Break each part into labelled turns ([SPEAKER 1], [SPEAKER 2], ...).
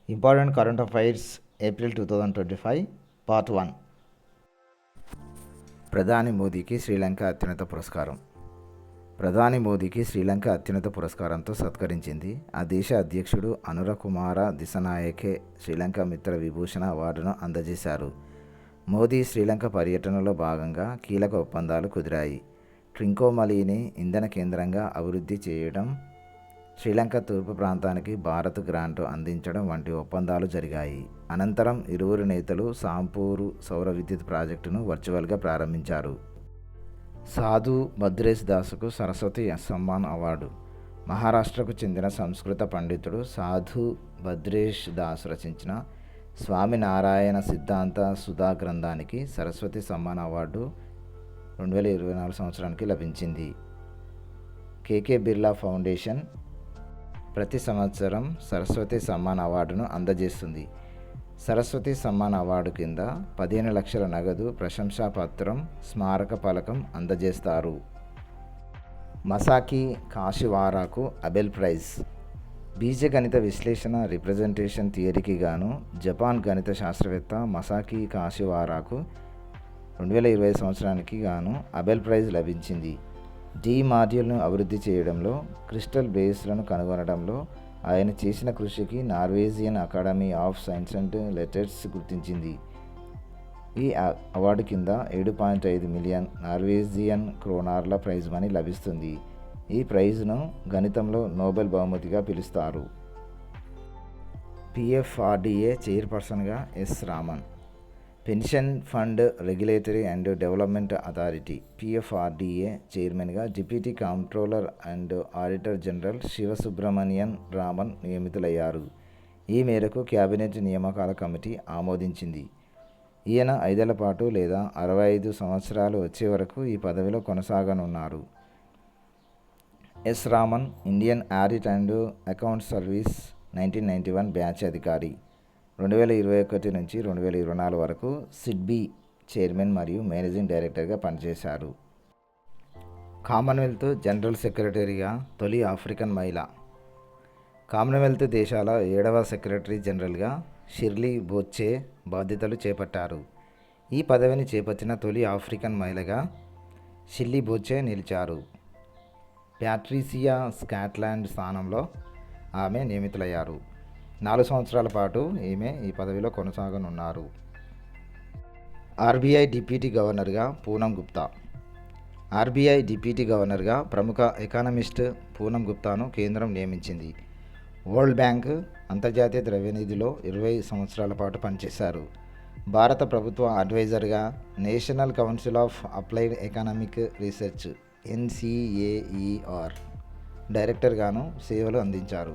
[SPEAKER 1] Important current affairs April 2025 part 1. ప్రధాని మోదీకి శ్రీలంక అత్యున్నత పురస్కారం. ప్రధాని మోదీకి శ్రీలంక అత్యున్నత పురస్కారంతో సత్కరించింది. ఆ దేశ అధ్యక్షుడు అనురకుమార దిశనాయకే శ్రీలంక మిత్ర విభూషణ అవార్డును అందజేశారు. మోదీ శ్రీలంక పర్యటనలో భాగంగా కీలక ఒప్పందాలు కుదిరాయి. ట్రింకోమలీని ఇంధన కేంద్రంగా అభివృద్ధి చేయడం, శ్రీలంక తూర్పు ప్రాంతానికి భారత్ గ్రాంటు అందించడం వంటి ఒప్పందాలు జరిగాయి. అనంతరం ఇరువురు నేతలు సాంపూరు సౌర విద్యుత్ ప్రాజెక్టును వర్చువల్గా ప్రారంభించారు. సాధు భద్రేష్ దాస్కు సరస్వతి సమ్మాన్ అవార్డు. మహారాష్ట్రకు చెందిన సంస్కృత పండితుడు సాధు భద్రేష్ దాస్ రచించిన స్వామినారాయణ సిద్ధాంత సుధా గ్రంథానికి సరస్వతి సమ్మాన్ అవార్డు 2024 సంవత్సరానికి లభించింది. కేకే బిర్లా ఫౌండేషన్ ప్రతి సంవత్సరం సరస్వతి సమ్మాన్ అవార్డును అందజేస్తుంది. సరస్వతి సమ్మాన్ అవార్డు కింద 15 లక్షల నగదు, ప్రశంసా పత్రం, స్మారక ఫలకం అందజేస్తారు. మసాకి కాషివారాకు అబెల్ ప్రైజ్. బీజగణిత విశ్లేషణ రిప్రజెంటేషన్ థియరీకి గాను జపాన్ గణిత శాస్త్రవేత్త మసాకి కాషివారాకు 2020 సంవత్సరానికి గాను అబెల్ ప్రైజ్ లభించింది. డి మాడ్యూల్ను అభివృద్ధి చేయడంలో, క్రిస్టల్ బేస్లను కనుగొనడంలో ఆయన చేసిన కృషికి Norwegian academy of science and letters గుర్తించింది. ఈ అవార్డు కింద 7.5 మిలియన్ నార్వేజియన్ క్రోనార్ల ప్రైజ్ మనీ లభిస్తుంది. ఈ ప్రైజ్ను గణితంలో నోబెల్ బహుమతిగా పిలుస్తారు. పిఎఫ్ఆర్డిఏ చైర్పర్సన్గా S Raman. Pension fund regulatory and development authority PFRDA చైర్మన్గా deputy controller and auditor general Sivasubramanian Raman నియమితులయ్యారు. ఈ మేరకు క్యాబినెట్ నియామకాల కమిటీ ఆమోదించింది. ఈయన 5 ఏళ్ల పాటు లేదా 65 సంవత్సరాలు వచ్చే వరకు ఈ పదవిలో కొనసాగనున్నారు. S Raman Indian audit and account service 1991 batch అధికారి. 2021 నుంచి 2024 వరకు సిడ్బీ చైర్మన్ మరియు మేనేజింగ్ డైరెక్టర్గా పనిచేశారు. కామన్వెల్త్ జనరల్ సెక్రటరీగా తొలి ఆఫ్రికన్ మహిళ. కామన్వెల్త్ దేశాల 7వ సెక్రటరీ జనరల్గా షిర్లీ బోచ్చే బాధ్యతలు చేపట్టారు. ఈ పదవిని చేపట్టిన తొలి ఆఫ్రికన్ మహిళగా షిర్లీ బోచ్చే నిలిచారు. ప్యాట్రిసియా స్కాట్లాండ్ స్థానంలో ఆమె నియమితులయ్యారు. 4 సంవత్సరాల పాటు ఈమె ఈ పదవిలో కొనసాగనున్నారు. ఆర్బీఐ డిప్యూటీ గవర్నర్గా పూనం గుప్తా. ఆర్బీఐ డిప్యూటీ గవర్నర్గా ప్రముఖ ఎకానమిస్ట్ పూనం గుప్తాను కేంద్రం నియమించింది. వరల్డ్ బ్యాంక్, అంతర్జాతీయ ద్రవ్యనిధిలో 20 సంవత్సరాల పాటు పనిచేశారు. భారత ప్రభుత్వ అడ్వైజర్గా national council of applied economic research NCAER డైరెక్టర్గాను సేవలు అందించారు.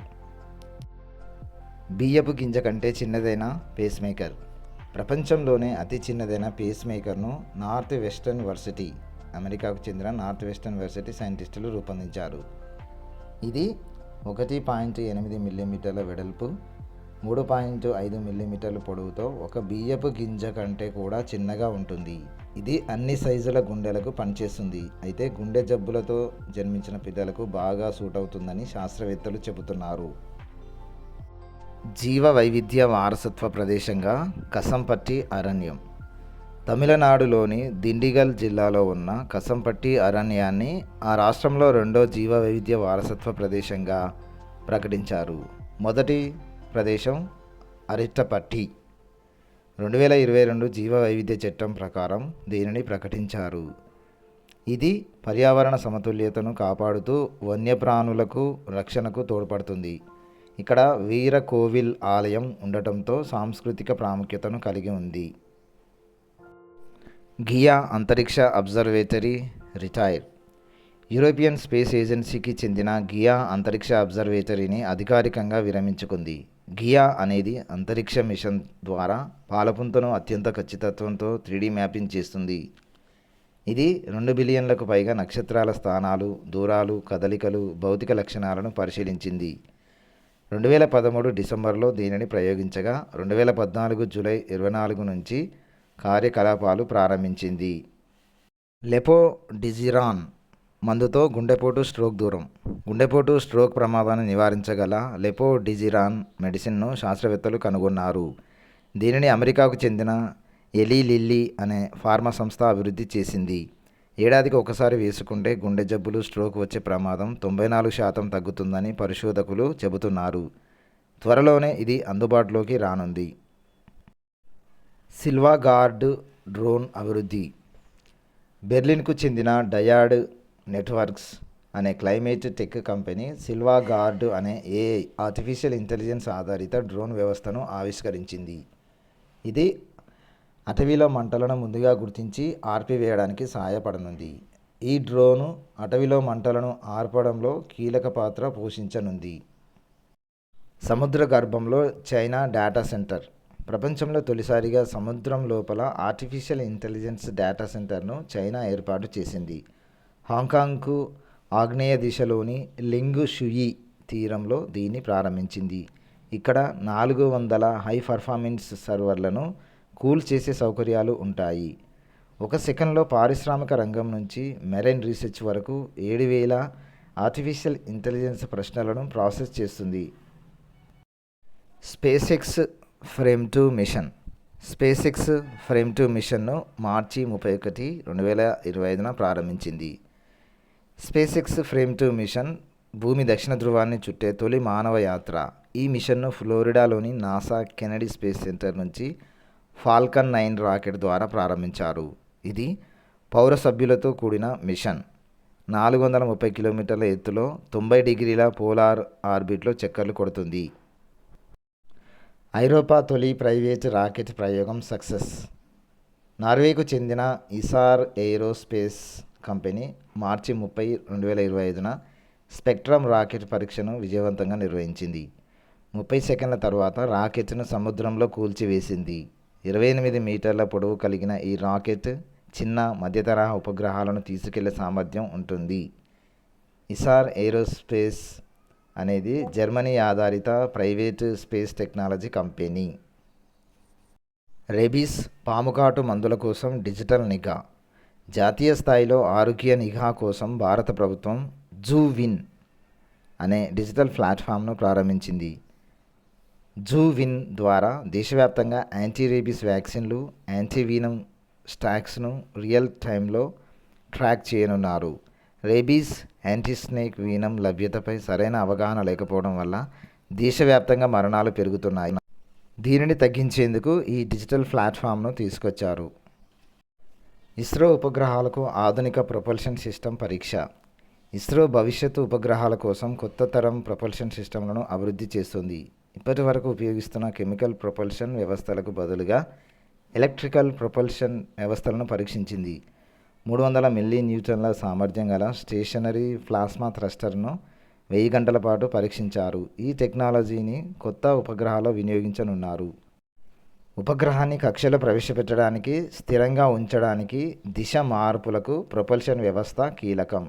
[SPEAKER 1] బియ్యపు గింజ కంటే చిన్నదైన పేస్మేకర్. ప్రపంచంలోనే అతి చిన్నదైన పేస్మేకర్ను నార్త్ వెస్టర్న్ వర్సిటీ, అమెరికాకు చెందిన నార్త్ వెస్టర్న్ వర్సిటీ సైంటిస్టులు రూపొందించారు. ఇది 1.8 మిల్లీమీటర్ల వెడల్పు, 3.5 మిల్లీమీటర్ల పొడవుతో ఒక బియ్యపు గింజ కంటే కూడా చిన్నగా ఉంటుంది. ఇది అన్ని సైజుల గుండెలకు పనిచేస్తుంది. అయితే గుండె జబ్బులతో జన్మించిన పిల్లలకు బాగా సూట్ అవుతుందని శాస్త్రవేత్తలు చెబుతున్నారు. జీవ వైవిధ్య వారసత్వ ప్రదేశంగా కసంపట్టి అరణ్యం. తమిళనాడులోని దిండిగల్ జిల్లాలో ఉన్న కసంపట్టి అరణ్యాన్ని ఆ రాష్ట్రంలో 2వ జీవ వైవిధ్య వారసత్వ ప్రదేశంగా ప్రకటించారు. మొదటి ప్రదేశం అరిట్టపట్టి. 2022 జీవ వైవిధ్య చట్టం ప్రకారం దీనిని ప్రకటించారు. ఇది పర్యావరణ సమతుల్యతను కాపాడుతూ వన్యప్రాణులకు రక్షణకు తోడ్పడుతుంది. ఇక్కడ వీర కోవిల్ ఆలయం ఉండటంతో సాంస్కృతిక ప్రాముఖ్యతను కలిగి ఉంది. గియా అంతరిక్ష అబ్జర్వేటరీ రిటైర్. యూరోపియన్ స్పేస్ ఏజెన్సీకి చెందిన గియా అంతరిక్ష అబ్జర్వేటరీని అధికారికంగా విరమించుకుంది. గియా అనేది అంతరిక్ష మిషన్ ద్వారా పాలపుంతను అత్యంత ఖచ్చితత్వంతో 3D మ్యాపింగ్ చేస్తుంది. ఇది 2 బిలియన్లకు పైగా నక్షత్రాల స్థానాలు, దూరాలు, కదలికలు, భౌతిక లక్షణాలను పరిశీలించింది. 2013 డిసెంబర్లో దీనిని ప్రయోగించగా 2014 జూలై 24 నుంచి కార్యకలాపాలు ప్రారంభించింది. లెపోడిజిరాన్ మందుతో గుండెపోటు స్ట్రోక్ దూరం. గుండెపోటు స్ట్రోక్ ప్రమాదాన్ని నివారించగల లెపోడిజిరాన్ మెడిసిన్ను శాస్త్రవేత్తలు కనుగొన్నారు. దీనిని అమెరికాకు చెందిన ఎలీ లిల్లీ అనే ఫార్మా సంస్థ అభివృద్ధి చేసింది. ఏడాదికి ఒకసారి వేసుకుంటే గుండె జబ్బులు, స్ట్రోక్ వచ్చే ప్రమాదం 94% తగ్గుతుందని పరిశోధకులు చెబుతున్నారు. త్వరలోనే ఇది అందుబాటులోకి రానుంది. సిల్వాగార్డ్ డ్రోన్ అభివృద్ధి. బెర్లిన్కు చెందిన డయాడ్ నెట్వర్క్స్ అనే క్లైమేట్ టెక్ కంపెనీ సిల్వాగార్డ్ అనే ఏఐ ఆర్టిఫిషియల్ ఇంటెలిజెన్స్ ఆధారిత డ్రోన్ వ్యవస్థను ఆవిష్కరించింది. ఇది అటవీలో మంటలను ముందుగా గుర్తించి ఆర్పివేయడానికి సహాయపడనుంది. ఈ డ్రోను అటవీలో మంటలను ఆర్పడంలో కీలక పాత్ర పోషించనుంది. సముద్ర గర్భంలో చైనా డేటా సెంటర్. ప్రపంచంలో తొలిసారిగా సముద్రం లోపల ఆర్టిఫిషియల్ ఇంటెలిజెన్స్ డేటా సెంటర్ను చైనా ఏర్పాటు చేసింది. హాంకాంగ్కు ఆగ్నేయ దిశలోని లింగ్ షుయి తీరంలో దీన్ని ప్రారంభించింది. ఇక్కడ 400 హై పర్ఫార్మెన్స్ సర్వర్లను కూల్ చేసే సౌకర్యాలు ఉంటాయి. ఒక సెకన్లో పారిశ్రామిక రంగం నుంచి మెరైన్ రీసెర్చ్ వరకు 7000 ఆర్టిఫిషియల్ ఇంటెలిజెన్స్ ప్రశ్నలను ప్రాసెస్ చేస్తుంది. Space Fram two mission. Space Fram two మిషన్ను మార్చి 31, 2025న ప్రారంభించింది. స్పేస్ ఫ్రేమ్2 మిషన్ భూమి దక్షిణ ధృవాన్ని చుట్టే తొలి మానవ యాత్ర. ఈ మిషన్ను ఫ్లోరిడాలోని నాసా కెనడీ స్పేస్ సెంటర్ నుంచి ఫాల్కన్ 9 రాకెట్ ద్వారా ప్రారంభించారు. ఇది పౌర సభ్యులతో కూడిన మిషన్. 430 కిలోమీటర్ల ఎత్తులో 90 డిగ్రీల పోలార్ ఆర్బిట్లో చక్కర్లు కొడుతుంది. ఐరోపా తొలి ప్రైవేట్ రాకెట్ ప్రయోగం సక్సెస్. నార్వేకు చెందిన ఇసార్ ఏరోస్పేస్ కంపెనీ మార్చి 30, 2025న స్పెక్ట్రమ్ రాకెట్ పరీక్షను విజయవంతంగా నిర్వహించింది. 30 సెకన్ల తర్వాత రాకెట్ను సముద్రంలో కూల్చివేసింది. 28 మీటర్ల పొడవు కలిగిన ఈ రాకెట్ చిన్న, మధ్యతరహా ఉపగ్రహాలను తీసుకెళ్లే సామర్థ్యం ఉంటుంది. ఇసార్ ఏరోస్పేస్ అనేది జర్మనీ ఆధారిత private space technology company. Rabies పాముకాటు మందుల కోసం డిజిటల్ నిఘా. జాతీయ స్థాయిలో ఆరోగ్య నిఘా కోసం భారత ప్రభుత్వం జూవిన్ అనే డిజిటల్ ప్లాట్ఫామ్ను ప్రారంభించింది. జూవిన్ ద్వారా దేశవ్యాప్తంగా యాంటీ రేబీస్ వ్యాక్సిన్లు, యాంటీవీనం స్టాక్స్ను రియల్ టైంలో ట్రాక్ చేయనున్నారు. రేబీస్, యాంటీస్నేక్ వీనం లభ్యతపై సరైన అవగాహన లేకపోవడం వల్ల దేశవ్యాప్తంగా మరణాలు పెరుగుతున్నాయి. దీనిని తగ్గించేందుకు ఈ డిజిటల్ ప్లాట్ఫామ్ను తీసుకొచ్చారు. ఇస్రో ఉపగ్రహాలకు ఆధునిక ప్రొపల్షన్ సిస్టమ్ పరీక్ష. ఇస్రో భవిష్యత్తు ఉపగ్రహాల కోసం కొత్త తరం ప్రొపల్షన్ సిస్టమ్లను అభివృద్ధి చేస్తుంది. ఇప్పటి వరకు ఉపయోగిస్తున్న కెమికల్ ప్రొపల్షన్ వ్యవస్థలకు బదులుగా ఎలక్ట్రికల్ ప్రొపల్షన్ వ్యవస్థలను పరీక్షించింది. 300 మిల్లీ న్యూటన్ల సామర్థ్యం గల స్టేషనరీ ప్లాస్మా థ్రస్టర్ను 1000 గంటల పాటు పరీక్షించారు. ఈ టెక్నాలజీని కొత్త ఉపగ్రహాల్లో వినియోగించనున్నారు. ఉపగ్రహాన్ని కక్షలో ప్రవేశపెట్టడానికి, స్థిరంగా ఉంచడానికి దిశ మార్పులకు ప్రొపల్షన్ వ్యవస్థ కీలకం.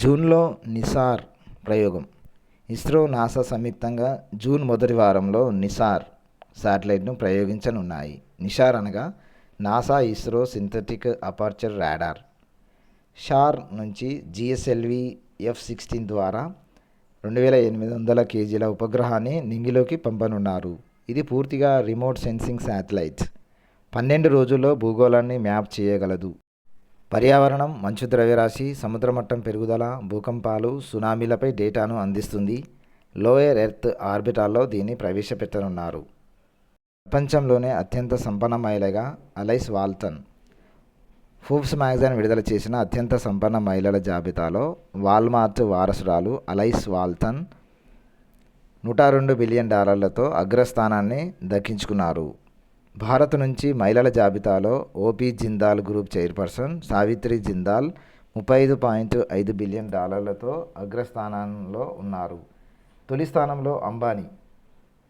[SPEAKER 1] జూన్లో నిసార్ ప్రయోగం. ఇస్రో, నాసా సంయుక్తంగా జూన్ మొదటి వారంలో నిసార్ శాటిలైట్ను ప్రయోగించనున్నాయి. నిసార్ అనగా NASA ISRO synthetic aperture radar. SHAR నుంచి జిఎస్ఎల్వి F-16 ద్వారా 2800 kgల ఉపగ్రహాన్ని నింగిలోకి పంపనున్నారు. ఇది పూర్తిగా రిమోట్ సెన్సింగ్ శాటిలైట్. 12 రోజుల్లో భూగోళాన్ని మ్యాప్ చేయగలదు. పర్యావరణం, మంచు ద్రవ్యరాశి, సముద్రమట్టం పెరుగుదల, భూకంపాలు, సునామీలపై డేటాను అందిస్తుంది. లోయర్ ఎర్త్ ఆర్బిటాల్లో దీన్ని ప్రవేశపెట్టనున్నారు. ప్రపంచంలోనే అత్యంత సంపన్న మహిళగా అలైస్ వాల్టన్. ఫోర్బ్స్ మ్యాగజైన్ విడుదల చేసిన అత్యంత సంపన్న మహిళల జాబితాలో వాల్మార్ట్ వారసురాలు అలైస్ వాల్టన్ $102 బిలియన్ అగ్రస్థానాన్ని దక్కించుకున్నారు. భారత్ నుంచి మహిళల జాబితాలో O P Jindal group chairperson Savitri Jindal $35.5 billion అగ్రస్థానంలో ఉన్నారు. తొలి స్థానంలో అంబానీ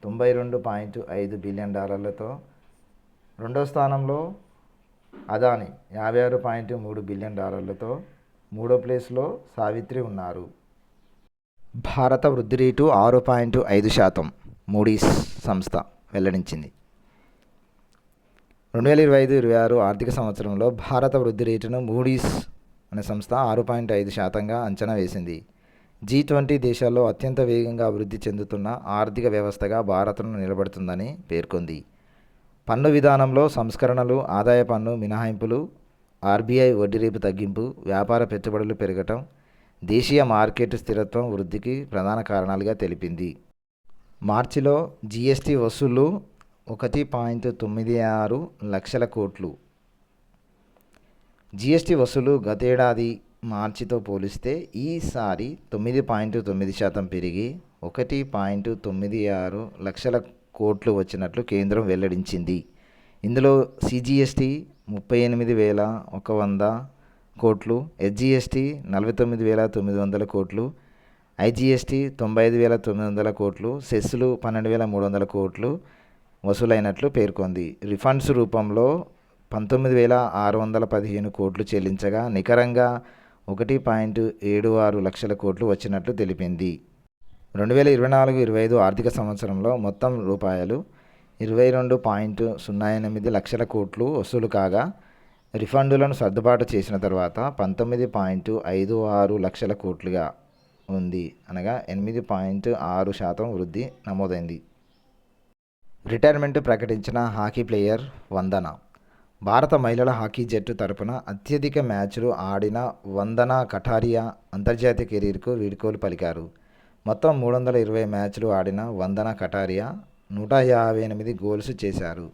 [SPEAKER 1] $92.5 బిలియన్. రెండో స్థానంలో అదానీ $56.3 బిలియన్. మూడో ప్లేస్లో సావిత్రి ఉన్నారు. భారత వృద్ధి రేటు 6.5% మూడీస్ సంస్థ వెల్లడించింది. 2025-26 ఆర్థిక సంవత్సరంలో భారత వృద్ధి రేటును మూడీస్ అనే సంస్థ 6.5% అంచనా వేసింది. G20 దేశాల్లో అత్యంత వేగంగా అభివృద్ధి చెందుతున్న ఆర్థిక వ్యవస్థగా భారత్ను నిలబెడుతుందని పేర్కొంది. పన్ను విధానంలో సంస్కరణలు, ఆదాయ పన్ను మినహాయింపులు, ఆర్బీఐ వడ్డీ రేటు తగ్గింపు, వ్యాపార పెట్టుబడులు పెరగటం దేశీయ మార్కెట్ స్థిరత్వం వృద్ధికి ప్రధాన కారణాలుగా తెలిపింది. మార్చిలో జీఎస్టీ వసూళ్లు 1.96 లక్షల కోట్లు. జీఎస్టీ వసూలు గతేడాది మార్చితో పోలిస్తే ఈసారి 9.9% పెరిగి 1.96 లక్షల కోట్లు వచ్చినట్లు కేంద్రం వెల్లడించింది. ఇందులో సిజిఎస్టీ 38,100 కోట్లు, ఎస్జిఎస్టీ 49,900 కోట్లు, ఐజిఎస్టీ 95,900 కోట్లు, సెస్సులు 12,300 కోట్లు వసూలైనట్లు పేర్కొంది. రిఫండ్స్ రూపంలో 19,615 కోట్లు చెల్లించగా నికరంగా 1.76 లక్షల కోట్లు వచ్చినట్లు తెలిపింది. 2024-25 ఆర్థిక సంవత్సరంలో మొత్తం రూపాయలు 22.08 లక్షల కోట్లు వసూలు కాగా రిఫండులను సర్దుబాటు చేసిన తర్వాత 19.56 లక్షల కోట్లుగా ఉంది. అనగా 8.6% వృద్ధి నమోదైంది. రిటైర్మెంట్ ప్రకటించిన హాకీ ప్లేయర్ వందన. భారత మహిళల హాకీ జట్టు తరపున అత్యధిక మ్యాచ్లు ఆడిన వందన కటారియా అంతర్జాతీయ కెరీర్కు వీడ్కోలు పలికారు. మొత్తం 320 మ్యాచ్లు ఆడిన వందన కటారియా 158 గోల్స్ చేశారు.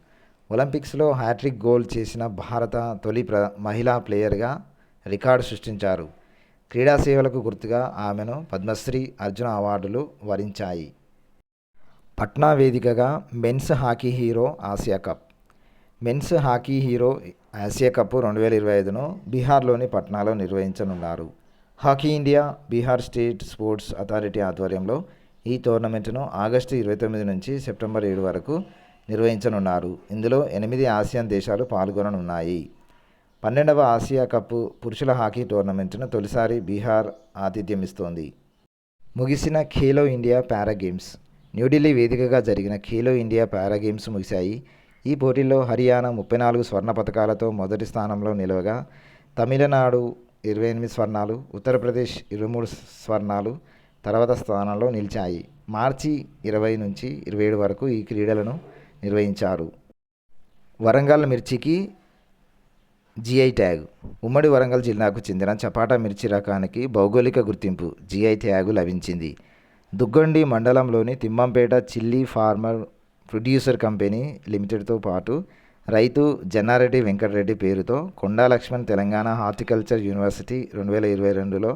[SPEAKER 1] ఒలింపిక్స్లో హ్యాట్రిక్ గోల్ చేసిన భారత తొలి మహిళా ప్లేయర్గా రికార్డు సృష్టించారు. క్రీడా సేవలకు గుర్తుగా ఆమెను పద్మశ్రీ, అర్జున అవార్డులు వరించాయి. పట్నా వేదికగా men's hockey hero Asia cup. Men's hockey hero Asia cup 2025ను బీహార్లోని పట్నాలో నిర్వహించనున్నారు. Hockey India, Bihar state sports authority ఆధ్వర్యంలో ఈ టోర్నమెంట్ను ఆగస్టు 29 నుంచి సెప్టెంబర్ 7 వరకు నిర్వహించనున్నారు. ఇందులో 8 ఆసియాన్ దేశాలు పాల్గొననున్నాయి. 12వ ఆసియా కప్ పురుషుల హాకీ టోర్నమెంట్ను తొలిసారి బీహార్ ఆతిథ్యమిస్తోంది. ముగిసిన ఖేలో ఇండియా పారా గేమ్స్. న్యూఢిల్లీ వేదికగా జరిగిన ఖేలో ఇండియా పారా గేమ్స్ ముగిశాయి. ఈ పోటీల్లో హర్యానా 34 స్వర్ణ పతకాలతో మొదటి స్థానంలో నిలవగా తమిళనాడు 28 స్వర్ణాలు, ఉత్తరప్రదేశ్ 23 స్వర్ణాలు తర్వాత స్థానంలో నిలిచాయి. మార్చి 20 నుంచి 27 వరకు ఈ క్రీడలను నిర్వహించారు. వరంగల్ మిర్చికి జిఐ ట్యాగ్. ఉమ్మడి వరంగల్ జిల్లాకు చెందిన చపాటా మిర్చి రకానికి భౌగోళిక గుర్తింపు జిఐ ట్యాగు లభించింది. దుగ్గొండి మండలంలోని Timmampet chilli farmer producer company లిమిటెడ్తో పాటు రైతు జన్నారెడ్డి వెంకటరెడ్డి పేరుతో కొండా లక్ష్మణ్ తెలంగాణ హార్టికల్చర్ యూనివర్సిటీ 2022లో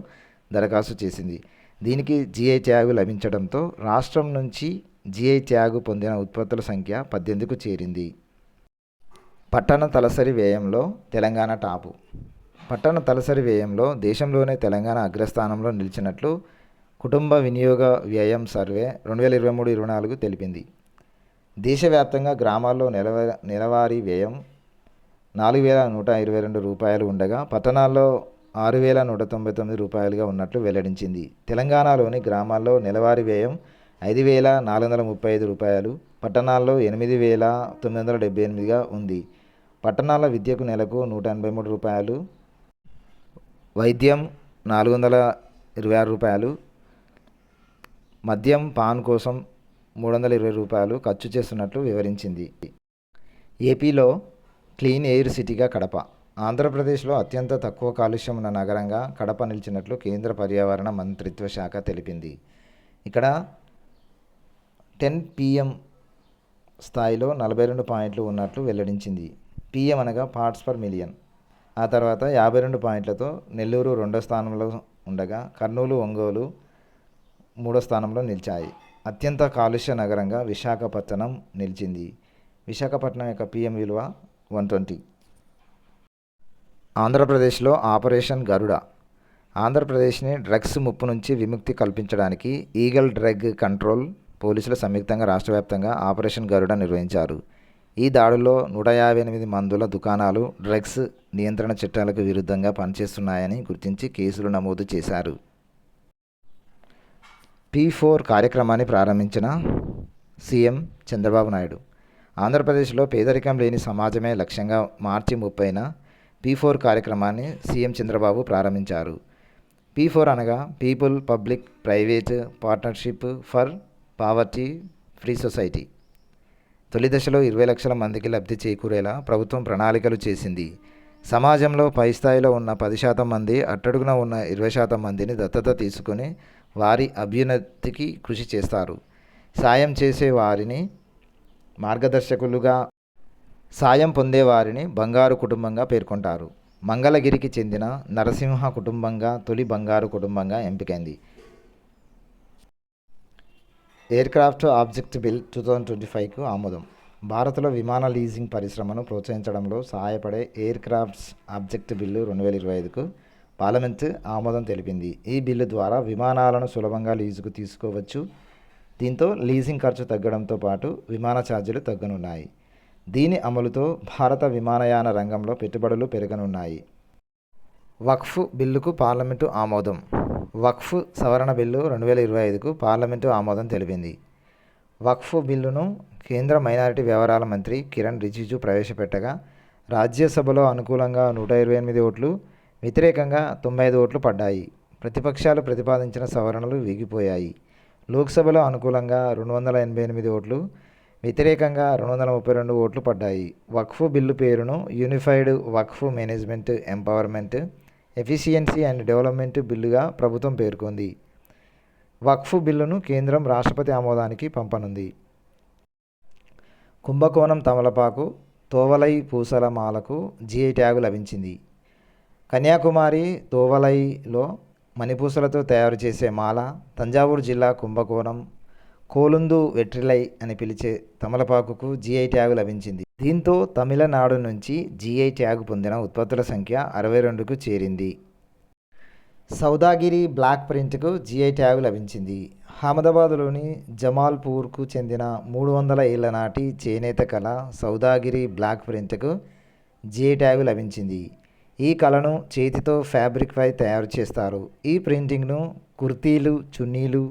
[SPEAKER 1] దరఖాస్తు చేసింది. దీనికి జిఐ ట్యాగు లభించడంతో రాష్ట్రం నుంచి జిఐ ట్యాగు పొందిన ఉత్పత్తుల సంఖ్య 18కు చేరింది. పట్టణ తలసరి వ్యయంలో తెలంగాణ టాపు. పట్టణ తలసరి వ్యయంలో దేశంలోనే తెలంగాణ అగ్రస్థానంలో నిలిచినట్లు కుటుంబ వినియోగ వ్యయం సర్వే 2023-24 తెలిపింది. దేశవ్యాప్తంగా గ్రామాల్లో నెలవారీ వ్యయం 4,122 రూపాయలు ఉండగా పట్టణాల్లో 6,199 రూపాయలుగా ఉన్నట్లు వెల్లడించింది. తెలంగాణలోని గ్రామాల్లో నెలవారీ వ్యయం 5,435 రూపాయలు, పట్టణాల్లో 8,978గా ఉంది. పట్టణాల విద్యకు నెలకు 183 రూపాయలు, వైద్యం 426 రూపాయలు, మద్యం పాన్ కోసం 320 రూపాయలు ఖర్చు చేస్తున్నట్లు వివరించింది. ఏపీలో క్లీన్ ఎయిర్ సిటీగా కడప. ఆంధ్రప్రదేశ్లో అత్యంత తక్కువ కాలుష్యం ఉన్న నగరంగా కడప నిలిచినట్లు కేంద్ర పర్యావరణ మంత్రిత్వ శాఖ తెలిపింది. ఇక్కడ 10 PM స్థాయిలో 42 పాయింట్లు ఉన్నట్లు వెల్లడించింది. PM అనగా పార్ట్స్ పర్ మిలియన్. ఆ తర్వాత 52 పాయింట్లతో నెల్లూరు 2వ స్థానంలో ఉండగా కర్నూలు, ఒంగోలు 3వ స్థానంలో నిలిచాయి. అత్యంత కాలుష్య నగరంగా విశాఖపట్నం నిలిచింది. విశాఖపట్నం యొక్క PM విలువ 120. ఆంధ్రప్రదేశ్లో ఆపరేషన్ గరుడ. ఆంధ్రప్రదేశ్ని డ్రగ్స్ ముప్పు నుంచి విముక్తి కల్పించడానికి ఈగల్ డ్రగ్ కంట్రోల్ పోలీసులు సంయుక్తంగా రాష్ట్రవ్యాప్తంగా ఆపరేషన్ గరుడ నిర్వహించారు. ఈ దాడుల్లో 158 మందుల దుకాణాలు డ్రగ్స్ నియంత్రణ చట్టాలకు విరుద్ధంగా పనిచేస్తున్నాయని గుర్తించి కేసులు నమోదు చేశారు. P4 కార్యక్రమాన్ని ప్రారంభించిన సీఎం చంద్రబాబు నాయుడు. ఆంధ్రప్రదేశ్లో పేదరికం లేని సమాజమే లక్ష్యంగా మార్చి 30న P4 కార్యక్రమాన్ని సీఎం చంద్రబాబు ప్రారంభించారు. P4 అనగా people, public, private partnership for poverty free society. తొలి దశలో 20 లక్షల మందికి లబ్ధి చేకూరేలా ప్రభుత్వం ప్రణాళికలు చేసింది. సమాజంలో పై స్థాయిలో ఉన్న 10% మంది, అట్టడుగున ఉన్న 20% మందిని దత్తత తీసుకుని వారి అభ్యున్నతికి కృషి చేస్తారు. సాయం చేసే వారిని మార్గదర్శకులుగా, సాయం పొందేవారిని బంగారు కుటుంబంగా పేర్కొంటారు. మంగళగిరికి చెందిన నరసింహ కుటుంబంగా తొలి బంగారు కుటుంబంగా ఎంపికైంది. ఎయిర్క్రాఫ్ట్ ఆబ్జెక్ట్ బిల్ 2025కు ఆమోదం. భారత్లో విమాన లీజింగ్ పరిశ్రమను ప్రోత్సహించడంలో సహాయపడే ఎయిర్క్రాఫ్ట్స్ ఆబ్జెక్ట్ బిల్లు 2025కు పార్లమెంటు ఆమోదం తెలిపింది. ఈ బిల్లు ద్వారా విమానాలను సులభంగా లీజుకు తీసుకోవచ్చు. దీంతో లీజింగ్ ఖర్చు తగ్గడంతో పాటు విమాన ఛార్జీలు తగ్గనున్నాయి. దీని అమలుతో భారత విమానయాన రంగంలో పెట్టుబడులు పెరగనున్నాయి. వక్ఫ్ బిల్లుకు పార్లమెంటు ఆమోదం. వక్ఫ్ సవరణ బిల్లు 2025కు పార్లమెంటు ఆమోదం తెలిపింది. వక్ఫ్ బిల్లును కేంద్ర మైనారిటీ వ్యవహారాల మంత్రి కిరణ్ రిజిజు ప్రవేశపెట్టగా రాజ్యసభలో అనుకూలంగా 128 ఓట్లు, వ్యతిరేకంగా 95 ఓట్లు పడ్డాయి. ప్రతిపక్షాలు ప్రతిపాదించిన సవరణలు వీగిపోయాయి. లోక్సభలో అనుకూలంగా 288 ఓట్లు, వ్యతిరేకంగా 232 ఓట్లు పడ్డాయి. వక్ఫ్ బిల్లు పేరును unified Waqf management, empowerment, efficiency and development బిల్లుగా ప్రభుత్వం పేర్కొంది. వక్ఫ్ బిల్లును కేంద్రం రాష్ట్రపతి ఆమోదానికి పంపనుంది. కుంభకోణం తమలపాకు, తోవలై పూసల మాలకు జీఐ ట్యాగు లభించింది. కన్యాకుమారి తోవలైలో మణిపూసలతో తయారు చేసే మాల, తంజావూరు జిల్లా కుంభకోణం కోలుందు వెట్రిలై అని పిలిచే తమలపాకుకు జీఐ ట్యాగు లభించింది. దీంతో తమిళనాడు నుంచి జీఐ ట్యాగు పొందిన ఉత్పత్తుల సంఖ్య 62కు చేరింది. సౌదాగిరి బ్లాక్ ప్రింట్కు జీఐ ట్యాగు లభించింది. అహ్మదాబాద్లోని జమాల్పూర్కు చెందిన 300 ఏళ్ల నాటి చేనేత కళ సౌదాగిరి బ్లాక్ ప్రింట్కు జీఐ ట్యాగు లభించింది. ఈ కళను చేతితో ఫ్యాబ్రిక్పై తయారు చేస్తారు. ఈ ప్రింటింగ్ను కుర్తీలు, చున్నీలు,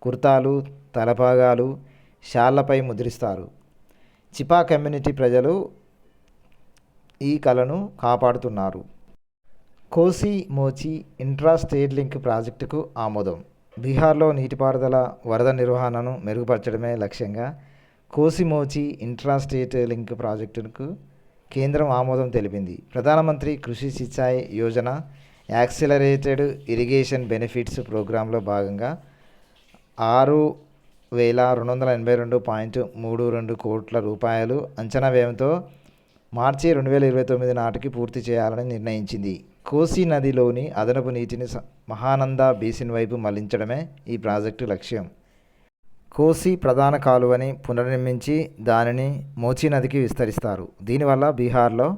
[SPEAKER 1] కుర్తాలు, తలపాగాలు, షాళ్లపై ముద్రిస్తారు. చిపా కమ్యూనిటీ ప్రజలు ఈ కళను కాపాడుతున్నారు. కోసి మోచి ఇంట్రా స్టేట్ లింక్ ప్రాజెక్టుకు ఆమోదం. బీహార్లో నీటిపారుదల, వరద నిర్వహణను మెరుగుపరచడమే లక్ష్యంగా కోసి మోచి ఇంట్రా స్టేట్ లింక్ ప్రాజెక్టుకు కేంద్రం ఆమోదం తెలిపింది. ప్రధానమంత్రి కృషి Sinchai Yojana accelerated irrigation benefits ప్రోగ్రాంలో భాగంగా 6,282.32 కోట్ల రూపాయలు అంచనా వ్యయంతో మార్చి 2029 నాటికి పూర్తి చేయాలని నిర్ణయించింది. కోసి నదిలోని అదనపు నీటిని మహానందా బేసిన్ వైపు మళ్లించడమే ఈ ప్రాజెక్టు లక్ష్యం. కోసి ప్రధాన కాలువని పునర్నిర్మించి దానిని మోచి నదికి విస్తరిస్తారు. దీనివల్ల బీహార్లో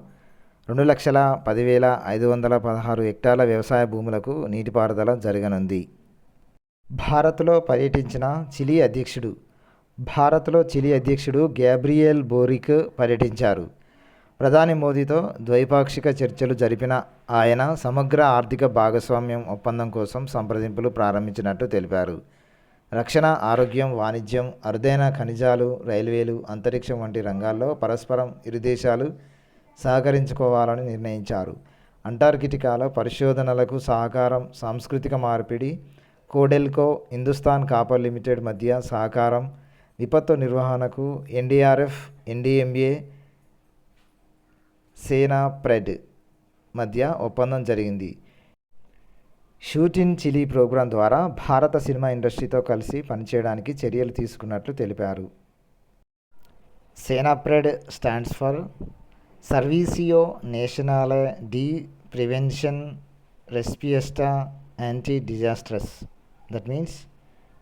[SPEAKER 1] 2,10,516 హెక్టార్ల వ్యవసాయ భూములకు నీటిపారుదల జరగనుంది. భారత్లో పర్యటించిన చిలీ అధ్యక్షుడు. భారత్లో చిలీ అధ్యక్షుడు గ్యాబ్రియల్ బోరిక్ పర్యటించారు. ప్రధాని మోదీతో ద్వైపాక్షిక చర్చలు జరిపిన ఆయన సమగ్ర ఆర్థిక భాగస్వామ్యం ఒప్పందం కోసం సంప్రదింపులు ప్రారంభించినట్టు తెలిపారు. రక్షణ, ఆరోగ్యం, వాణిజ్యం, అరుదైన ఖనిజాలు, రైల్వేలు, అంతరిక్షం వంటి రంగాల్లో పరస్పరం ఇరు దేశాలు సహకరించుకోవాలని నిర్ణయించారు. అంటార్కిటికాలో పరిశోధనలకు సహకారం, సాంస్కృతిక మార్పిడి, కోడెల్కో, హిందుస్థాన్ కాపర్ లిమిటెడ్ మధ్య సహకారం, విపత్తు నిర్వహణకు ఎన్డీఆర్ఎఫ్, ఎన్డీఎంఏ, సేనా ప్రెడ్ మధ్య ఒప్పందం జరిగింది. షూట్ ఇన్ చిలీ ప్రోగ్రాం ద్వారా భారత సినిమా ఇండస్ట్రీతో కలిసి పనిచేయడానికి చర్యలు తీసుకున్నట్లు తెలిపారు. సేనాప్రెడ్ స్టాండ్స్ ఫర్ సర్వీసియో నేషనల్ డి ప్రివెన్షన్ రెస్పియస్టా anti disasters. That means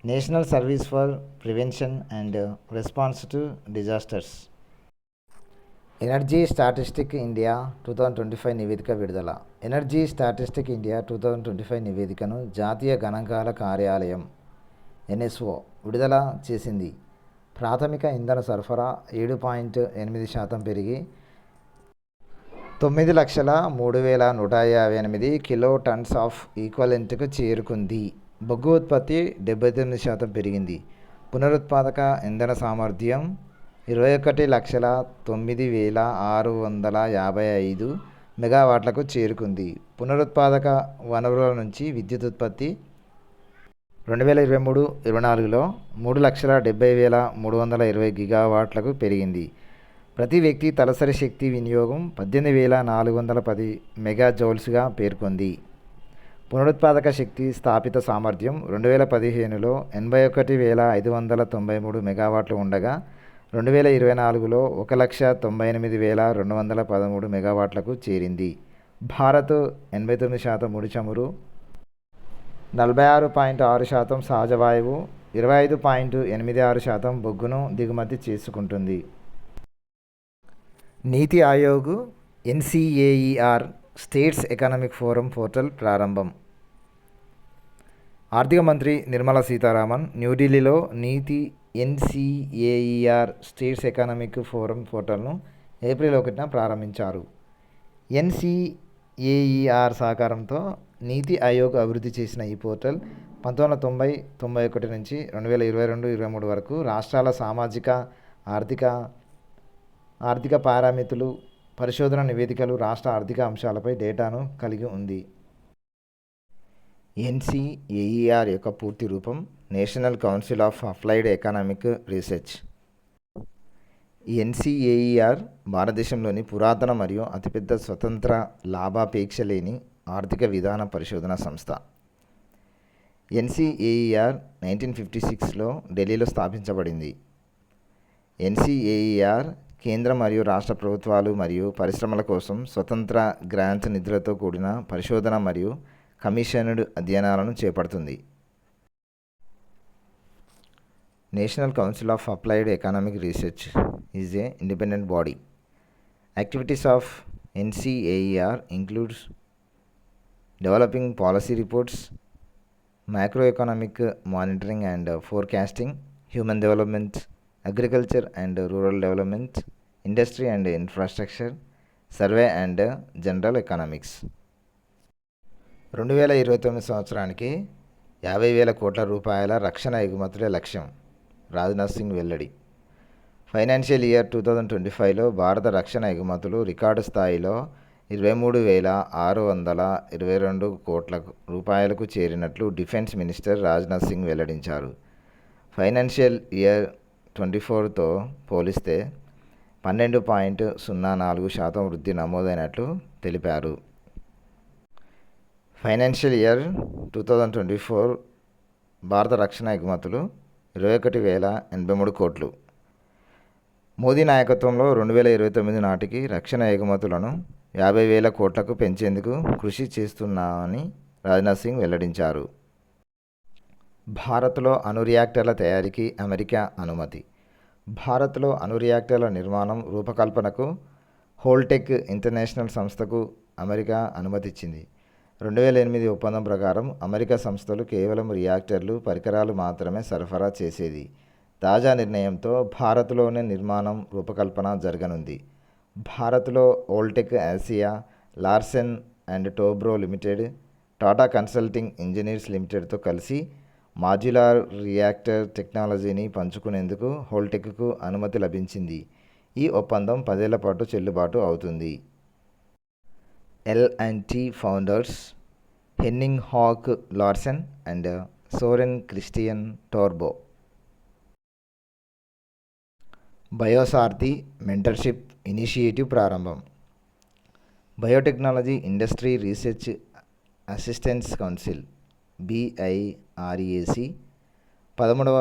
[SPEAKER 1] national service for prevention and response to disasters. Energy statistic India 2025 నివేదిక విడుదల. ఎనర్జీ స్టాటిస్టిక్ ఇండియా 2025 నివేదికను జాతీయ గణాంకాల కార్యాలయం ఎన్ఎస్ఓ విడుదల చేసింది. ప్రాథమిక ఇంధన సరఫరా 7.8% పెరిగి 9,03,158 కిలో టన్స్ ఆఫ్ ఈక్వలెంట్కు చేరుకుంది. బొగ్గు ఉత్పత్తి 79% పెరిగింది. పునరుత్పాదక ఇంధన సామర్థ్యం 21,09,655 మెగావాట్లకు చేరుకుంది. పునరుత్పాదక వనరుల నుంచి విద్యుత్ ఉత్పత్తి 2023-24లో 3,70,320 గిగావాట్లకు పెరిగింది. ప్రతి వ్యక్తి తలసరి శక్తి వినియోగం 18,410 మెగాజౌల్స్గా పేర్కొంది. పునరుత్పాదక శక్తి స్థాపిత సామర్థ్యం 2015లో 81,593 మెగావాట్లు ఉండగా 2024లో 1,98,213 మెగావాట్లకు చేరింది. భారత్ 89% ముడి చమురు, 46.6% సహజ వాయువు, 25.86% బొగ్గును దిగుమతి చేసుకుంటుంది. నీతి Aayog NCAER states economic forum portal ప్రారంభం. ఆర్థిక మంత్రి నిర్మలా సీతారామన్ న్యూఢిల్లీలో నీతి ఎన్సీఏఈఆర్ స్టేట్స్ ఎకనామిక్ ఫోరం పోర్టల్ను ఏప్రిల్ 1న ప్రారంభించారు. ఎన్సీఏఈఆర్ సహకారంతో నీతి ఆయోగ్ అభివృద్ధి చేసిన ఈ పోర్టల్ 1990-91 నుంచి 2022-23 వరకు రాష్ట్రాల సామాజిక, ఆర్థిక పారామితులు, పరిశోధన నివేదికలు, రాష్ట్ర ఆర్థిక అంశాలపై డేటాను కలిగి ఉంది. ఎన్సీఏఈఆర్ యొక్క పూర్తి రూపం national council of applied economic research. ఈ ఎన్సీఏఈఆర్ భారతదేశంలోని పురాతన మరియు అతిపెద్ద స్వతంత్ర, లాభాపేక్ష లేని ఆర్థిక విధాన పరిశోధన సంస్థ. ఎన్సీఏఈఆర్ 1956లో ఢిల్లీలో స్థాపించబడింది. ఎన్సీఏఈఆర్ కేంద్ర మరియు రాష్ట్ర ప్రభుత్వాలు మరియు పరిశ్రమల కోసం స్వతంత్ర గ్రాంట్ నిధులతో కూడిన పరిశోధన మరియు కమిషన్డ్ అధ్యయనాలను చేపడుతుంది. National council of applied economic research is a independent body. Activities of NCAER includes developing policy reports, macroeconomic monitoring and forecasting, human development, agriculture and rural development, industry and infrastructure, survey and general economics. 2029 సంవత్సరానికి 50,000 కోట్ల రూపాయల రక్షణ ఎగుమతులే లక్ష్యం, రాజ్నాథ్ సింగ్ వెల్లడి. Financial year 2025లో భారత రక్షణ ఎగుమతులు record స్థాయిలో 23,622 కోట్ల రూపాయలకు చేరినట్లు డిఫెన్స్ మినిస్టర్ రాజ్నాథ్ సింగ్ వెల్లడించారు. ఫైనాన్షియల్ ఇయర్ 24తో పోలిస్తే 12.04% వృద్ధి నమోదైనట్లు తెలిపారు. ఫైనాన్షియల్ ఇయర్ 2024 భారత రక్షణ ఎగుమతులు 21,083 కోట్లు. మోదీ నాయకత్వంలో 2029 నాటికి రక్షణ ఎగుమతులను 50,000 కోట్లకు పెంచేందుకు కృషి చేస్తున్నామని రాజ్నాథ్ సింగ్ వెల్లడించారు. భారత్లో అణు రియాక్టర్ల తయారీకి అమెరికా అనుమతి. భారత్లో అణు రియాక్టర్ల నిర్మాణం, రూపకల్పనకు హోల్టెక్ ఇంటర్నేషనల్ సంస్థకు అమెరికా అనుమతిచ్చింది. 2008 ఒప్పందం ప్రకారం అమెరికా సంస్థలు కేవలం రియాక్టర్లు, పరికరాలు మాత్రమే సరఫరా చేసేది. తాజా నిర్ణయంతో భారత్లోనే నిర్మాణం, రూపకల్పన జరగనుంది. భారత్లో Holtec Asia, Larsen and Toubro limited, Tata consulting engineers లిమిటెడ్తో కలిసి మాడ్యులార్ రియాక్టర్ టెక్నాలజీని పంచుకునేందుకు హోల్టెక్కు అనుమతి లభించింది. ఈ ఒప్పందం 10 ఏళ్ల పాటు చెల్లుబాటు అవుతుంది. L&T founders Henning Holck Larsen and Soren Kristian టోర్బో. బయోసారథి మెంటర్షిప్ ఇనిషియేటివ్ ప్రారంభం. Biotechnology industry research assistance council BIRAC 13వ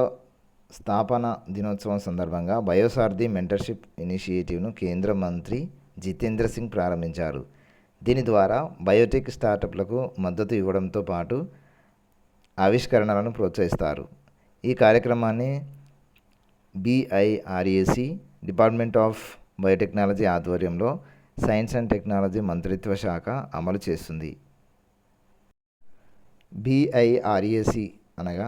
[SPEAKER 1] స్థాపన దినోత్సవం సందర్భంగా బయోసారథి మెంటర్షిప్ ఇనిషియేటివ్ను కేంద్ర మంత్రి జితేంద్ర సింగ్ ప్రారంభించారు. దీని ద్వారా బయోటెక్ స్టార్టప్లకు మద్దతు ఇవ్వడంతో పాటు ఆవిష్కరణలను ప్రోత్సహిస్తారు. ఈ కార్యక్రమాన్ని BIRAC డిపార్ట్మెంట్ ఆఫ్ బయోటెక్నాలజీ ఆధ్వర్యంలో సైన్స్ అండ్ టెక్నాలజీ మంత్రిత్వ శాఖ అమలు చేస్తుంది. BIRAC అనగా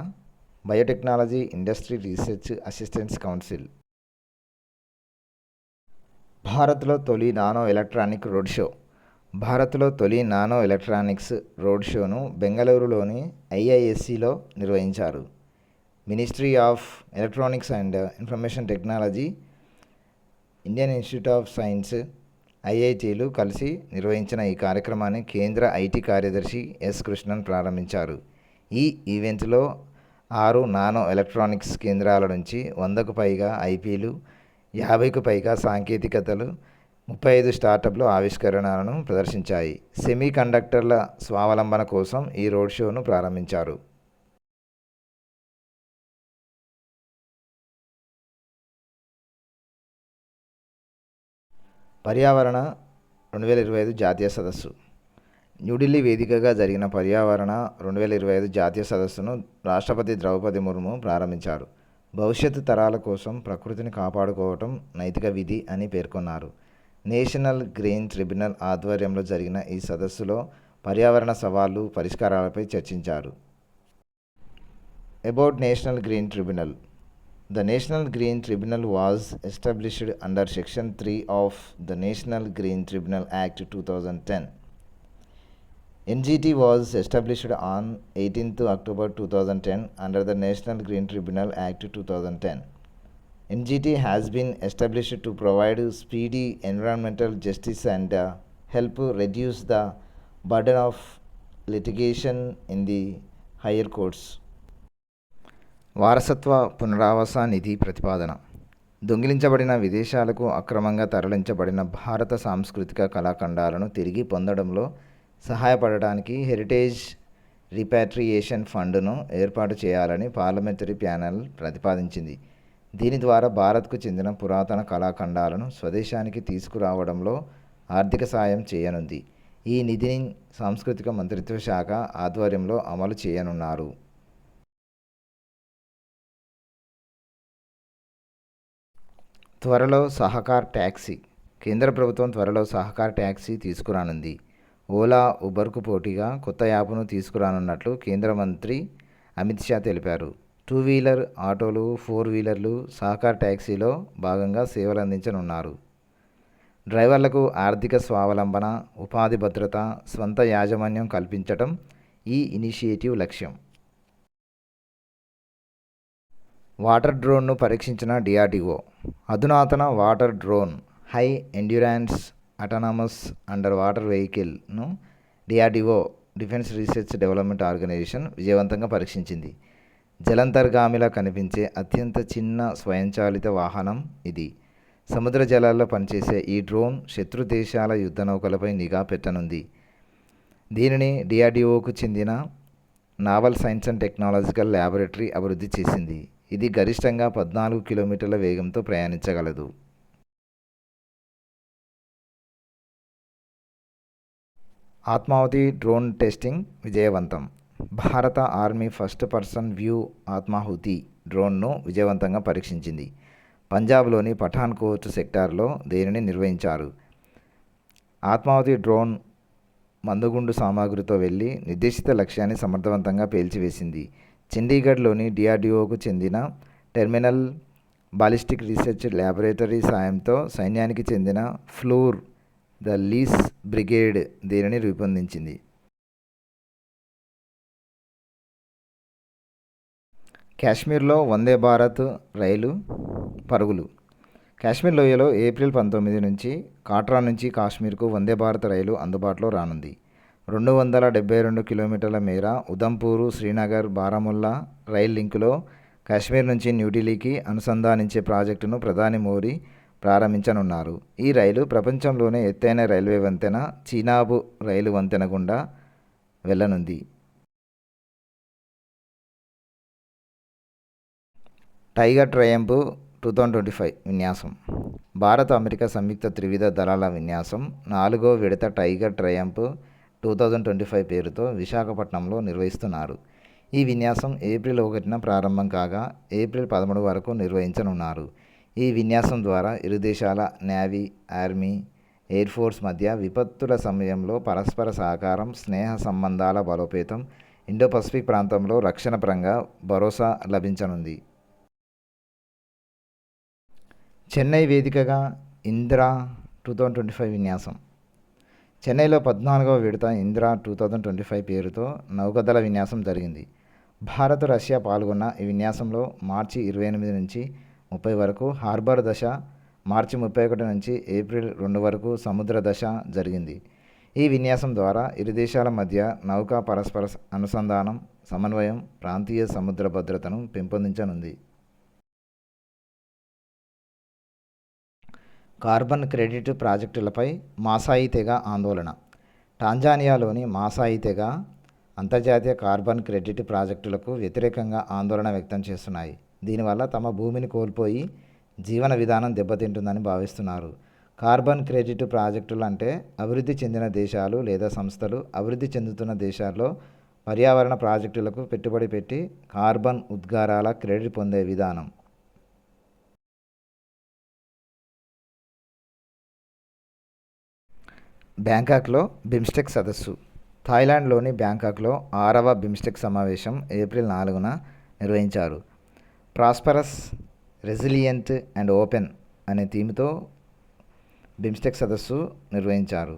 [SPEAKER 1] biotechnology industry research assistance council. భారత్లో తొలి నానో ఎలక్ట్రానిక్ రోడ్ షో. భారత్లో తొలి నానో ఎలక్ట్రానిక్స్ రోడ్ షోను బెంగళూరులోని IISCలో నిర్వహించారు. Ministry of electronics and information technology, Indian institute of science ఐఐటీలు కలిసి నిర్వహించిన ఈ కార్యక్రమాన్ని కేంద్ర ఐటీ కార్యదర్శి ఎస్ కృష్ణన్ ప్రారంభించారు. ఈ ఈవెంట్లో 6 నానో ఎలక్ట్రానిక్స్ కేంద్రాల నుంచి 100కు పైగా ఐపీలు, 50కు పైగా సాంకేతికతలు, 35 స్టార్టప్లు ఆవిష్కరణలను ప్రదర్శించాయి. సెమీ కండక్టర్ల స్వావలంబన కోసం ఈ రోడ్ షోను ప్రారంభించారు. పర్యావరణ 2025 జాతీయ సదస్సు. న్యూఢిల్లీ వేదికగా జరిగిన పర్యావరణ 2025 జాతీయ సదస్సును రాష్ట్రపతి ద్రౌపది ముర్ము ప్రారంభించారు. భవిష్యత్తు తరాల కోసం ప్రకృతిని కాపాడుకోవటం నైతిక విధి అని పేర్కొన్నారు. నేషనల్ గ్రీన్ ట్రిబ్యునల్ ఆధ్వర్యంలో జరిగిన ఈ సదస్సులో పర్యావరణ సవాళ్లు, పరిష్కారాలపై చర్చించారు. About national green tribunal. The National Green Tribunal was established under Section 3 of the National Green Tribunal Act 2010. NGT was established on 18th October 2010 under the National Green Tribunal Act 2010. NGT has been established to provide speedy environmental justice and help reduce the burden of litigation in the higher courts. వారసత్వ పునరావాస నిధి ప్రతిపాదన. దొంగిలించబడిన, విదేశాలకు అక్రమంగా తరలించబడిన భారత సాంస్కృతిక కళాఖండాలను తిరిగి పొందడంలో సహాయపడటానికి హెరిటేజ్ రీపాట్రియేషన్ ఫండ్ను ఏర్పాటు చేయాలని పార్లమెంటరీ ప్యానెల్ ప్రతిపాదించింది. దీని ద్వారా భారత్కు చెందిన పురాతన కళాఖండాలను స్వదేశానికి తీసుకురావడంలో ఆర్థిక సాయం చేయనుంది. ఈ నిధిని సాంస్కృతిక మంత్రిత్వ శాఖ ఆధ్వర్యంలో అమలు చేయనున్నారు. త్వరలో సహకార్ ట్యాక్సీ. కేంద్ర ప్రభుత్వం త్వరలో సహకార్ ట్యాక్సీ తీసుకురానుంది. ఓలా, ఉబర్కు పోటీగా కొత్త యాప్ను తీసుకురానున్నట్లు కేంద్ర మంత్రి అమిత్ షా తెలిపారు. 2 వీలర్ ఆటోలు, 4 వీలర్లు సహకార్ ట్యాక్సీలో భాగంగా సేవలందించనున్నారు. డ్రైవర్లకు ఆర్థిక స్వావలంబన, ఉపాధి భద్రత, స్వంత యాజమాన్యం కల్పించటం ఈ ఇనిషియేటివ్ లక్ష్యం. వాటర్ డ్రోన్ను పరీక్షించిన డిఆర్డీఓ. అధునాతన water drone high endurance autonomous under water వెహికల్ను DRDO defence research development organisation విజయవంతంగా పరీక్షించింది. జలంతర్గామిలా కనిపించే అత్యంత చిన్న స్వయంచాలిత వాహనం ఇది. సముద్ర జలాల్లో పనిచేసే ఈ డ్రోన్ శత్రు దేశాల యుద్ధ నౌకలపై నిఘా పెట్టనుంది. దీనిని డిఆర్డీఓకు చెందిన naval science and technological laboratory అభివృద్ధి చేసింది. ఇది గరిష్టంగా 14 కిలోమీటర్ల వేగంతో ప్రయాణించగలదు. ఆత్మాహుతి డ్రోన్ టెస్టింగ్ విజయవంతం. భారత ఆర్మీ ఫస్ట్ పర్సన్ వ్యూ ఆత్మాహుతి డ్రోన్ను విజయవంతంగా పరీక్షించింది. పంజాబ్లోని పఠాన్కోట్ సెక్టార్లో దీనిని నిర్వహించారు. ఆత్మాహుతి డ్రోన్ మందుగుండు సామాగ్రితో వెళ్లి నిర్దేశిత లక్ష్యాన్ని సమర్థవంతంగా పేల్చివేసింది. చండీగఢ్లోని డిఆర్డీఓకు చెందిన టెర్మినల్ బాలిస్టిక్ రీసెర్చ్ ల్యాబొరేటరీ సాయంతో సైన్యానికి చెందిన ఫ్లూర్ ద లీస్ బ్రిగేడ్ దీనిని రూపొందించింది. కాశ్మీర్లో వందే భారత్ రైలు పరుగులు. కాశ్మీర్ లోయలో ఏప్రిల్ 19 నుంచి కాట్రా నుంచి కాశ్మీర్కు వందే భారత్ రైలు అందుబాటులో రానుంది. 272 కిలోమీటర్ల మేర ఉదంపూర్, శ్రీనగర్, బారాముల్లా రైల్ లింకులో కాశ్మీర్ నుంచి న్యూఢిల్లీకి అనుసంధానించే ప్రాజెక్టును ప్రధాని మోదీ ప్రారంభించనున్నారు. ఈ రైలు ప్రపంచంలోనే ఎత్తైన రైల్వే వంతెన చీనాబ్ రైలు వంతెన గుండా వెళ్లనుంది. టైగర్ ట్రయంఫ్ 2025 విన్యాసం. భారత, అమెరికా సంయుక్త త్రివిధ దళాల విన్యాసం 4వ విడత టైగర్ ట్రయంఫ్ 2025 పేరుతో విశాఖపట్నంలో నిర్వహిస్తున్నారు. ఈ విన్యాసం ఏప్రిల్ 1న ప్రారంభం కాగా ఏప్రిల్ 13 వరకు నిర్వహించనున్నారు. ఈ విన్యాసం ద్వారా ఇరు దేశాల నేవీ, ఆర్మీ, ఎయిర్ ఫోర్స్ మధ్య విపత్తుల సమయంలో పరస్పర సహకారం, స్నేహ సంబంధాల బలోపేతం, ఇండో పసిఫిక్ ప్రాంతంలో రక్షణ పరంగా భరోసా లభించనుంది. చెన్నై వేదికగా ఇందిరా 2025 విన్యాసం. చెన్నైలో 14వ విడత ఇందిరా 2025 పేరుతో నౌకాదళ విన్యాసం జరిగింది. భారత్, రష్యా పాల్గొన్న ఈ విన్యాసంలో మార్చి 28 నుంచి 30 వరకు హార్బర్ దశ మార్చి 31 నుంచి ఏప్రిల్ 2 వరకు సముద్ర దశ జరిగింది. ఈ విన్యాసం ద్వారా ఇరు దేశాల మధ్య నౌకా పరస్పర అనుసంధానం, సమన్వయం, ప్రాంతీయ సముద్ర భద్రతను పెంపొందించనుంది. కార్బన్ క్రెడిట్ ప్రాజెక్టులపై మాసాయి తెగ ఆందోళన. టాంజానియాలోని మాసాయి తెగ అంతర్జాతీయ కార్బన్ క్రెడిట్ ప్రాజెక్టులకు వ్యతిరేకంగా ఆందోళన వ్యక్తం చేస్తున్నాయి. దీనివల్ల తమ భూమిని కోల్పోయి జీవన విధానం దెబ్బతింటుందని భావిస్తున్నారు. కార్బన్ క్రెడిట్ ప్రాజెక్టులు అంటే అభివృద్ధి చెందిన దేశాలు లేదా సంస్థలు అభివృద్ధి చెందుతున్న దేశాల్లో పర్యావరణ ప్రాజెక్టులకు పెట్టుబడి పెట్టి కార్బన్ ఉద్గారాల క్రెడిట్ పొందే విధానం. బ్యాంకాక్లో బిమ్స్టెక్ సదస్సు. థాయిలాండ్లోని బ్యాంకాక్లో 6వ బిమ్స్టెక్ సమావేశం ఏప్రిల్ 4న నిర్వహించారు. ప్రాస్పరస్, రెసిలియంట్ అండ్ ఓపెన్ అనే థీమ్తో బిమ్స్టెక్ సదస్సు నిర్వహించారు.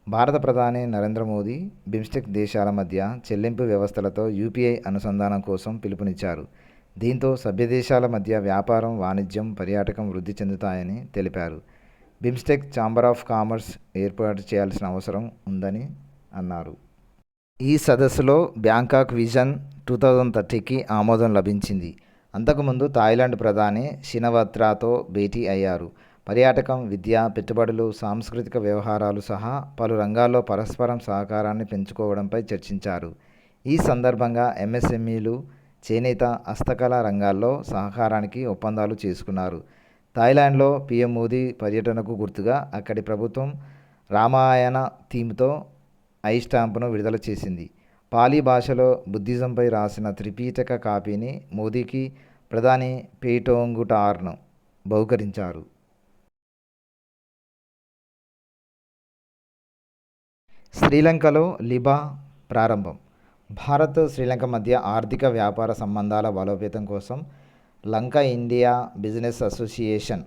[SPEAKER 1] భారత ప్రధాని నరేంద్ర మోదీ బిమ్స్టెక్ దేశాల మధ్య చెల్లింపు వ్యవస్థలతో యూపీఐ అనుసంధానం కోసం పిలుపునిచ్చారు. దీంతో సభ్య దేశాల మధ్య వ్యాపారం, వాణిజ్యం, పర్యాటకం వృద్ధి చెందుతాయని తెలిపారు. బిమ్స్టెక్ ఛాంబర్ ఆఫ్ కామర్స్ ఏర్పాటు చేయాల్సిన అవసరం ఉందని అన్నారు. ఈ సదస్సులో బ్యాంకాక్ విజన్ 2030కి ఆమోదం లభించింది. అంతకుముందు థాయిలాండ్ ప్రధాని షినవత్రాతో భేటీ అయ్యారు. పర్యాటకం, విద్య, పెట్టుబడులు, సాంస్కృతిక వ్యవహారాలు సహా పలు రంగాల్లో పరస్పరం సహకారాన్ని పెంచుకోవడంపై చర్చించారు. ఈ సందర్భంగా ఎంఎస్ఎంఈలు, చేనేత, హస్తకళ రంగాల్లో సహకారానికి ఒప్పందాలు చేసుకున్నారు. థాయిలాండ్లో పీఎం మోదీ పర్యటనకు గుర్తుగా అక్కడి ప్రభుత్వం రామాయణ థీమ్తో ఐ స్టాంపును విడుదల చేసింది. పాలీ భాషలో బుద్ధిజంపై రాసిన త్రిపీటక కాపీని మోదీకి ప్రధాని పేటోంగుటార్ను బహుకరించారు. శ్రీలంకలో లిబా ప్రారంభం. భారత్, శ్రీలంక మధ్య ఆర్థిక, వ్యాపార సంబంధాల బలోపేతం కోసం లంక ఇండియా బిజినెస్ అసోసియేషన్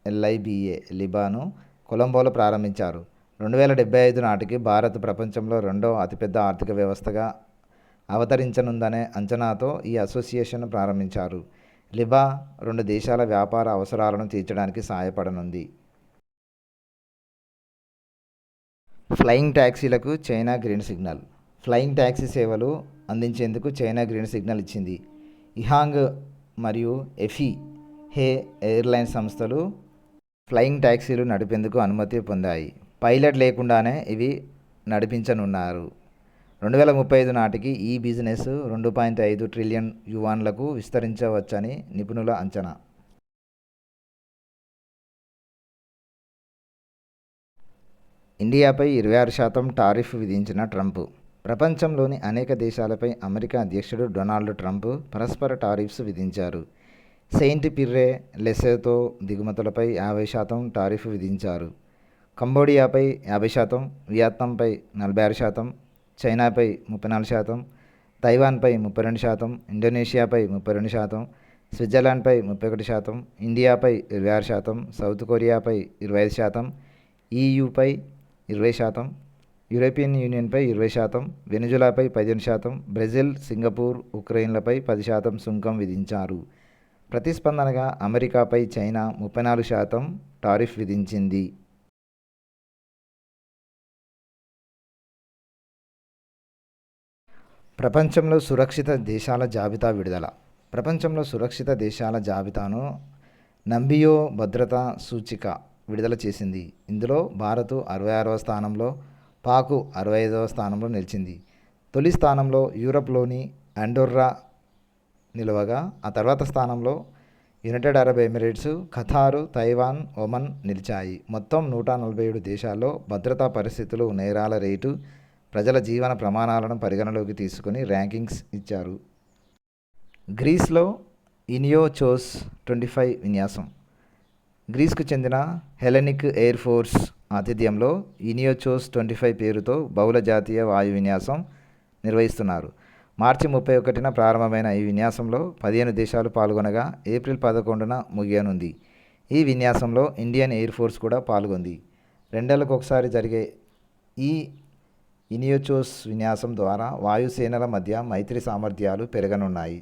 [SPEAKER 1] LIBA లిబాను కొలంబోలో ప్రారంభించారు. 2075 నాటికి భారత్ ప్రపంచంలో 2వ అతిపెద్ద ఆర్థిక వ్యవస్థగా అవతరించనుందనే అంచనాతో ఈ అసోసియేషన్ను ప్రారంభించారు. లిబా 2 దేశాల వ్యాపార అవసరాలను తీర్చడానికి సహాయపడనుంది. ఫ్లయింగ్ ట్యాక్సీలకు China green signal. Flying taxi సేవలు అందించేందుకు చైనా గ్రీన్ సిగ్నల్ ఇచ్చింది. ఇహాంగ్ మరియు హే ఎయిర్లైన్స్ సంస్థలు ఫ్లయింగ్ ట్యాక్సీలు నడిపేందుకు అనుమతి పొందాయి. పైలట్ లేకుండానే ఇవి నడిపించనున్నారు. 2035 నాటికి ఈ బిజినెస్ 2.5 ట్రిలియన్ యువాన్లకు విస్తరించవచ్చని నిపుణుల అంచనా. ఇండియాపై 26% టారిఫ్ విధించిన ట్రంప్. ప్రపంచంలోని అనేక దేశాలపై అమెరికా అధ్యక్షుడు డొనాల్డ్ ట్రంప్ పరస్పర టారిఫ్స్ విధించారు. సెయింట్ పిర్రే, లెసోతో దిగుమతులపై 50% టారిఫ్ విధించారు. కంబోడియాపై 50%, వియత్నాంపై 46%, చైనాపై 34%, తైవాన్పై 32%, ఇండోనేషియాపై 32%, స్విట్జర్లాండ్పై 31%, ఇండియాపై 26%, సౌత్ కొరియాపై 25%, EUపై 20%, యూరోపియన్ యూనియన్పై 20%, వెనిజులాపై 15%, బ్రెజిల్, సింగపూర్, ఉక్రెయిన్లపై 10% సుంకం విధించారు. ప్రతిస్పందనగా అమెరికాపై చైనా 34% టారిఫ్ విధించింది. ప్రపంచంలో సురక్షిత దేశాల జాబితా విడుదల. ప్రపంచంలో సురక్షిత దేశాల జాబితాను నంబియో భద్రతా సూచిక విడుదల చేసింది. ఇందులో భారత్ 66వ స్థానంలో, పాక్ 65వ స్థానంలో నిలిచింది. తొలి స్థానంలో యూరప్లోని అండోర్రా నిలవగా ఆ తర్వాత స్థానంలో United Arab Emirates, ఖతారు, Taiwan, Oman నిలిచాయి. మొత్తం 147 దేశాల్లో భద్రతా పరిస్థితులు, నేరాల రేటు, ప్రజల జీవన ప్రమాణాలను పరిగణలోకి తీసుకుని ర్యాంకింగ్స్ ఇచ్చారు. గ్రీస్లో ఇనియోచోస్ 25 విన్యాసం. గ్రీస్కు చెందిన హెలెనిక్ ఎయిర్ ఫోర్స్ ఆతిథ్యంలో ఇనియోచోస్ 25 పేరుతో బహుళ జాతీయ వాయు విన్యాసం నిర్వహిస్తున్నారు. మార్చి 31న ప్రారంభమైన ఈ విన్యాసంలో 15 దేశాలు పాల్గొనగా ఏప్రిల్ 11న ముగియనుంది. ఈ విన్యాసంలో ఇండియన్ ఎయిర్ ఫోర్స్ కూడా పాల్గొంది. 2 నెలలకు ఒకసారి జరిగే ఈ ఇనియోచోస్ విన్యాసం ద్వారా వాయుసేనల మధ్య మైత్రి సామర్థ్యాలు పెరగనున్నాయి.